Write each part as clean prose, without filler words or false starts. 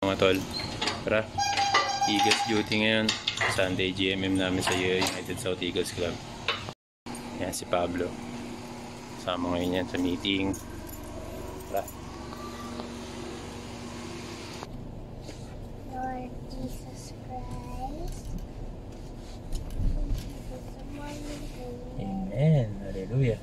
Mga tol, tara, Eagles duty ngayon. Sunday GMM namin sa United South Eagles Club. Yan si Pablo. Kasama ngayon yan sa meeting. Tara. Lord Jesus Christ. Amen. Hallelujah.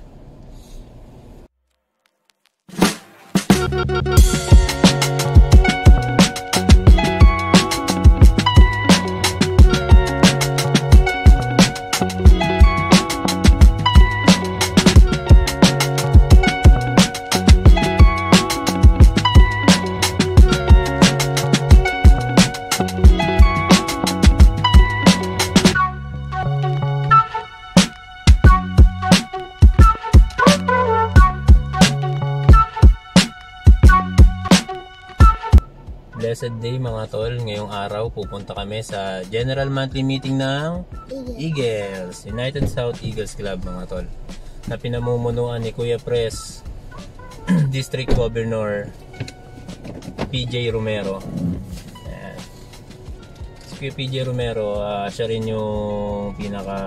Blessed day mga tol. Ngayong araw pupunta kami sa General Monthly Meeting ng Eagles, United South Eagles Club mga tol, na pinamumunuan ni Kuya Pres, District Governor PJ Romero. Ayan. Si Kuya PJ Romero, siya rin yung pinaka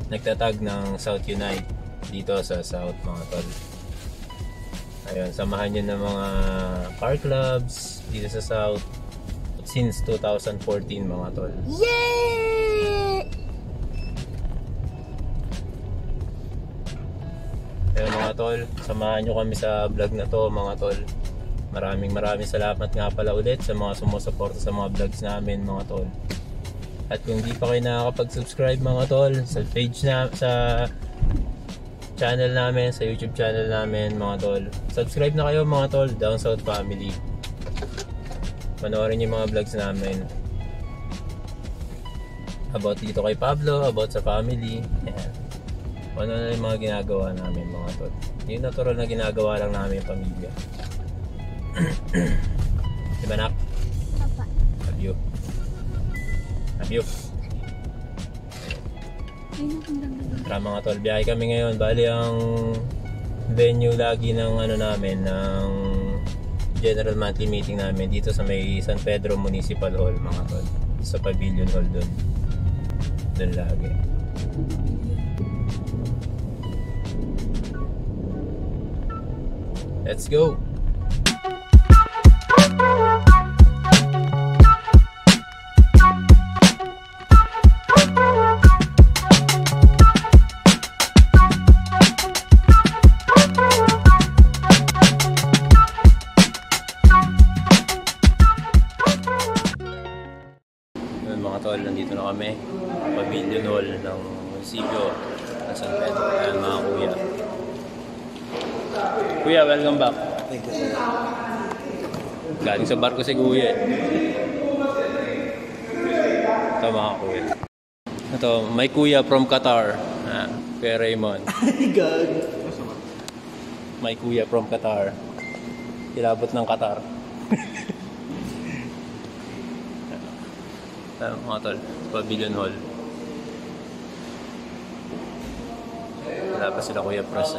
nagtatag ng South Unite dito sa South mga tol. Ayun, samahan nyo ng mga car clubs dito sa South since 2014 mga tol. Yay! Ayun mga tol, samahan nyo kami sa vlog na to mga tol. Maraming salamat nga pala ulit sa mga sumusuporta sa mga vlogs namin mga tol. At kung di pa kayo nakakapag-subscribe mga tol sa page na, sa channel namin, sa YouTube channel namin mga tol, subscribe na kayo mga tol, Down South Family. Panoorin yung mga vlogs namin about dito kay Pablo, about sa family. Yan. Ano na yung mga ginagawa namin mga tol. Yung natural na ginagawa lang namin yung pamilya. Diba nak? Papa. Love you. Love you. Tara mga tol, biyahe kami ngayon. Bali ang venue lagi ng ano namin, ng General Monthly Meeting namin dito sa may San Pedro Municipal Hall mga tol, sa Pavilion Hall doon lagi. Let's go. Mga tol, nandito na kami, Pavilion Hall ng munisipyo ng San Pedro. Ayan mga kuya. Kuya, welcome back. Thank you, sir. Galing sa barko si kuya. Ito mga kuya. Ito, may kuya from Qatar. Kuya Raymond. God. May kuya from Qatar. Ilabot ng Qatar. Mga tol, Pavilion Hall. Wala pa sila Kuya Pres.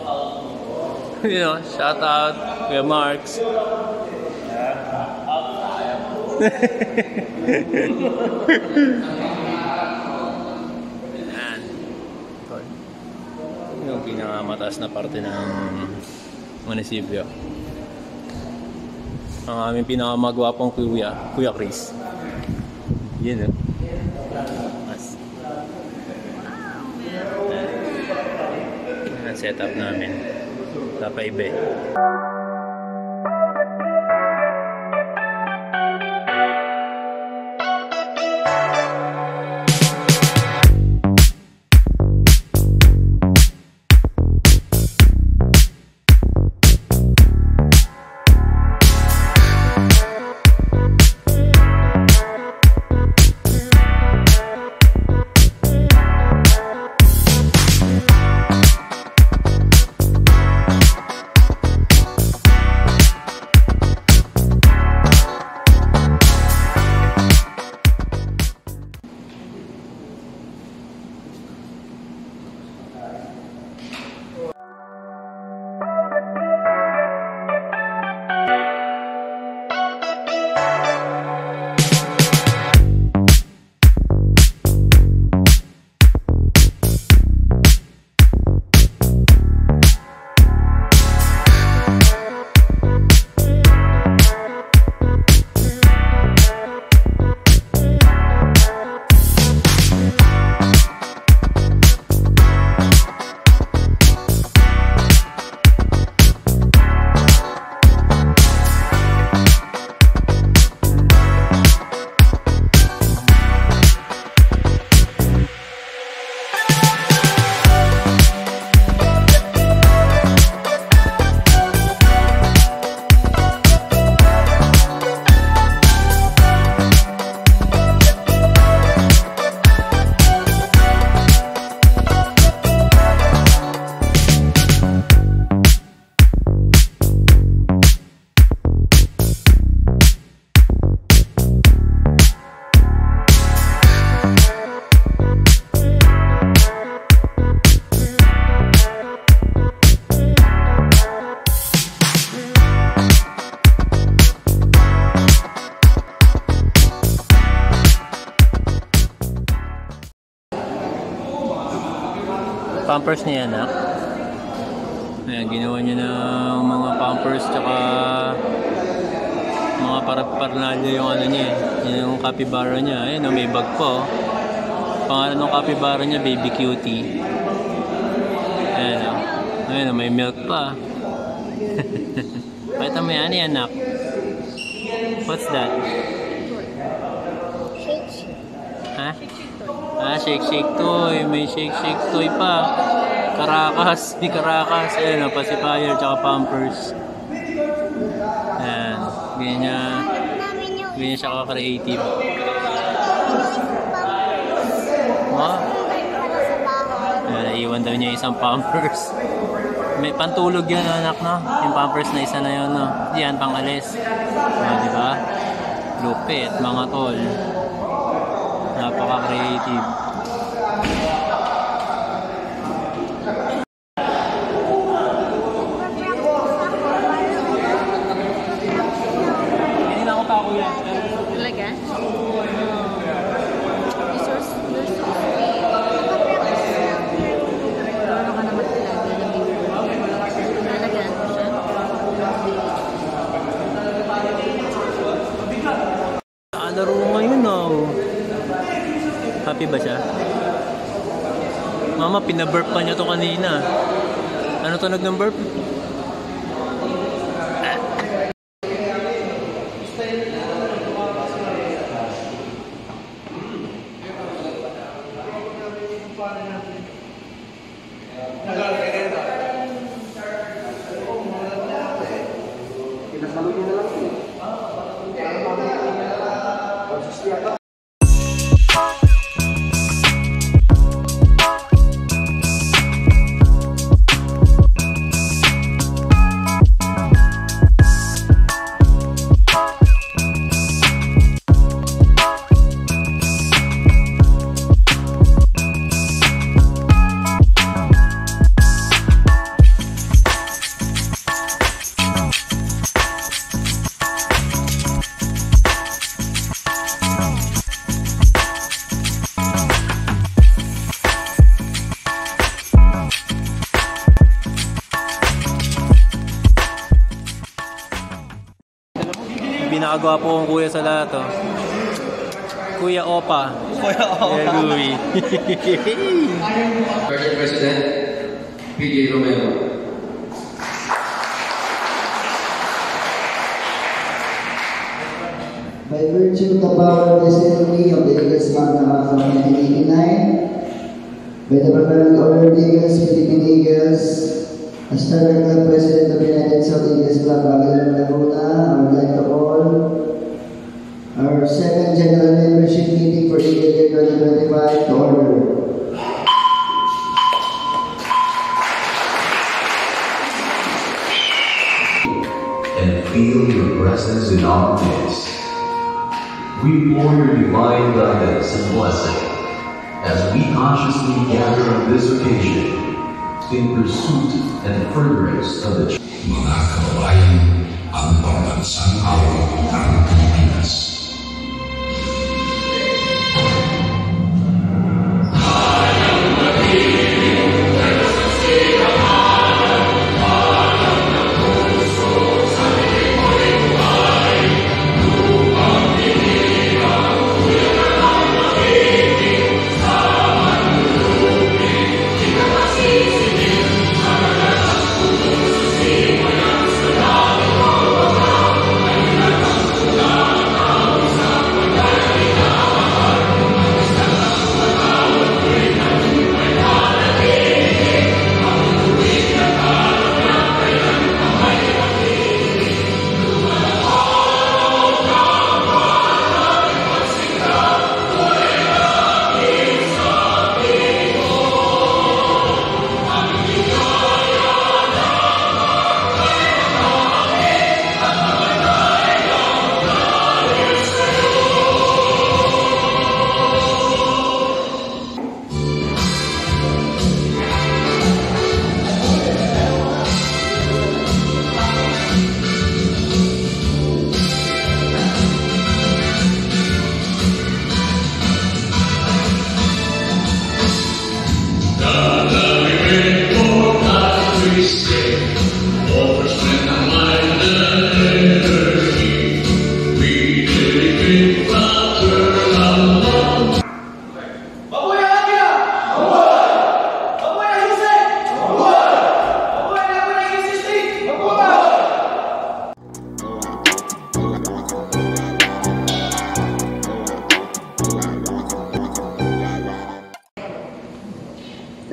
You know, shout out Kuya Marks. Yan. Yung pinakamataas na parte ng munisipyo. Ang aming pinakamagwapong kuya, Kuya Chris. Yun, mas ang setup namin sa paibe. Pampers niya, anak. Ayan, ginawa niya ng mga pampers tsaka mga paraphernalia yung ano niya, yung capybara niya. Ayan, may bag po. Pangalan ng capybara niya, Baby Cutie. Ayan, ayan, may milk pa. Pakita mo yan, anak. What's that? Shake. Ha? Ah, shake toy. May shake toy pa. Karakas. Di karakas. Ayan, pacifier tsaka pampers. Ayan. Ganyan siya ka-creative. Oh. Ayan, naiwan daw niya isang pampers. May pantulog yun, anak, no? Yung pampers na isa na yun, no? Yan, pang-alis. Diba? Lupit, mga tol. Napaka-creative. Hindi na ako tako yan. Talaga? You're so sweet. Lolo ka naman talaga ng baby. Nalagaan mo siya? Laro ngayon, no? Happy ba siya? Mama, pinaburp pa niya to kanina. Ano tunog ng burp? Pinakagawa po kong kuya sa lahat, oh. Kuya Opa. Kuya Opa. Yeah, Louie. President PJ Romero. By virtue of the power of testimony of the Eagles Magna Carta of 1989, by the Fraternal Order of the Eagles, Philippine Eagles, as Director President of the United South Eagles Club, Bagalan, Laguna, I would like to call our second General Membership Meeting for Eagle Year 2025 to order. And feel your presence in our midst. We implore your divine guidance and blessing as we consciously gather on this occasion in pursuit and furtherance of the mga kababayan, ang pambansang awang ng Pilipinas. Thank you. I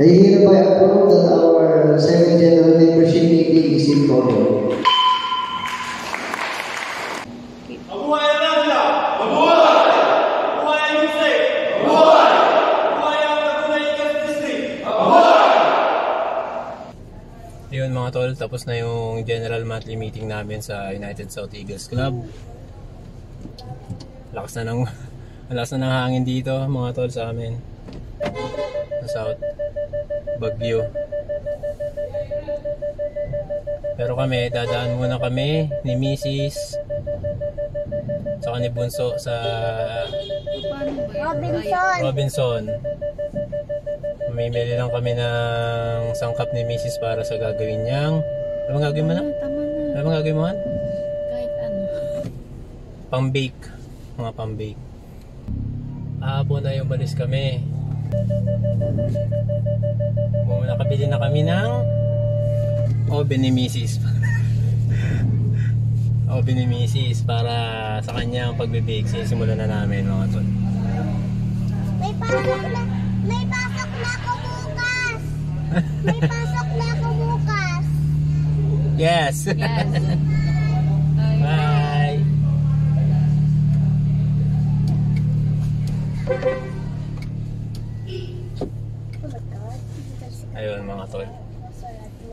hereby approve that our second general membership meeting is in order. Yun mga tol, tapos na yung general monthly meeting namin sa United South Eagles Club. Lakas na ng hangin dito mga tol sa amin. Sa South Baguio. Pero kami, dadaan muna kami ni Mrs. Saka ni Bunso sa Robinson. Mamimili lang kami ng sangkap ni Mrs. para sa gagawin niyang... Ano bang gagawin mo na? Tama na. Ano bang gagawin mo? Kahit ano. Pang-bake. Mga pang-bake. Hapon na yung balis kami. Nakabili na kami ng oven ni Mrs. Oven ni Mrs. para sa kanyang pagbe-bake. Sinisimulan na namin mga tol. May pasok na ako bukas. May pasok na ako bukas. Yes! Yes. Bye! Oh my God. Ayun mga tol.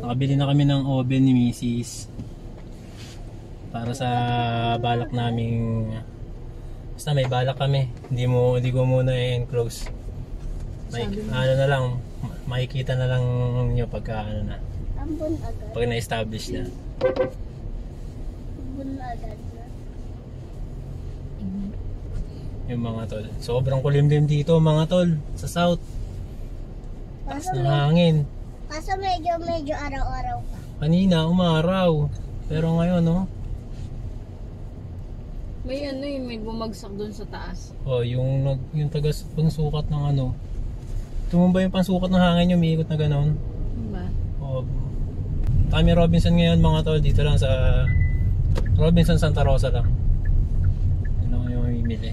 Nakabili na kami ng oven ni Mrs. Para sa balak naming... Basta may balak kami. Hindi ko muna i-enclose. Ano na lang, makikita na lang nyo pagka ano na. Ambon agad. Pag na-establish na. Ambon agad na. Yung mga tol. Sobrang kulimlim dito mga tol. Sa south. Taas ng hangin. Kaso medyo araw-araw pa. Kanina umaraw. Pero ngayon no. May ano yung may bumagsak doon sa taas. Oh, yung pangsukat ng ano. Tumumba yung pangsukat ng hangin, yung umiikot na gano'n. Diba? Oh, kami Robinson ngayon mga tol, dito lang sa Robinson Santa Rosa lang. Yun lang yung mamimili.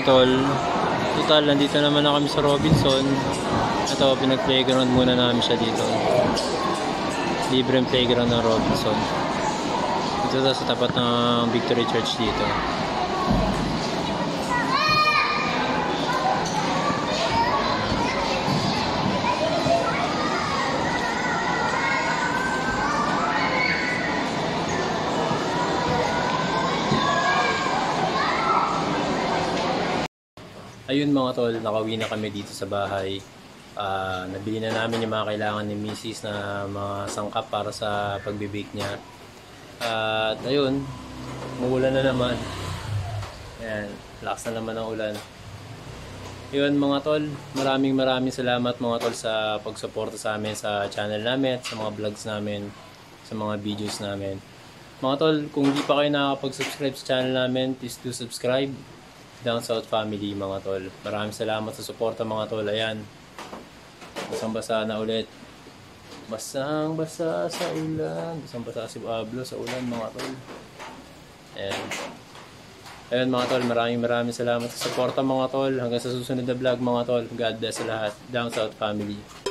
tol. Total, nandito naman na kami sa Robinson. Ito, pinag-playground muna namin siya dito. Libreng playground ng Robinson. Ito sa tapat ng Victory Church dito. Ayun mga tol, nakauwi na kami dito sa bahay. Nabili na namin yung mga kailangan ni Mrs. na mga sangkap para sa pagbe-bake niya. At ayun, umuulan na naman. Ayan, lakas na naman ang ulan. Ayun mga tol, maraming salamat mga tol sa pagsuporta sa amin sa channel namin, sa mga vlogs namin, sa mga videos namin. Mga tol, kung hindi pa kayo nakakapag-subscribe sa channel namin, please do subscribe. Down South Family mga tol. Maraming salamat sa suporta mga tol. Ayan. Basang-basa na ulit. Basang-basa sa ulan. Basang-basa si Pablo sa ulan mga tol. Ayan. Ayan mga tol. Maraming salamat sa suporta mga tol. Hanggang sa susunod na vlog mga tol. God bless sa lahat. Down South Family.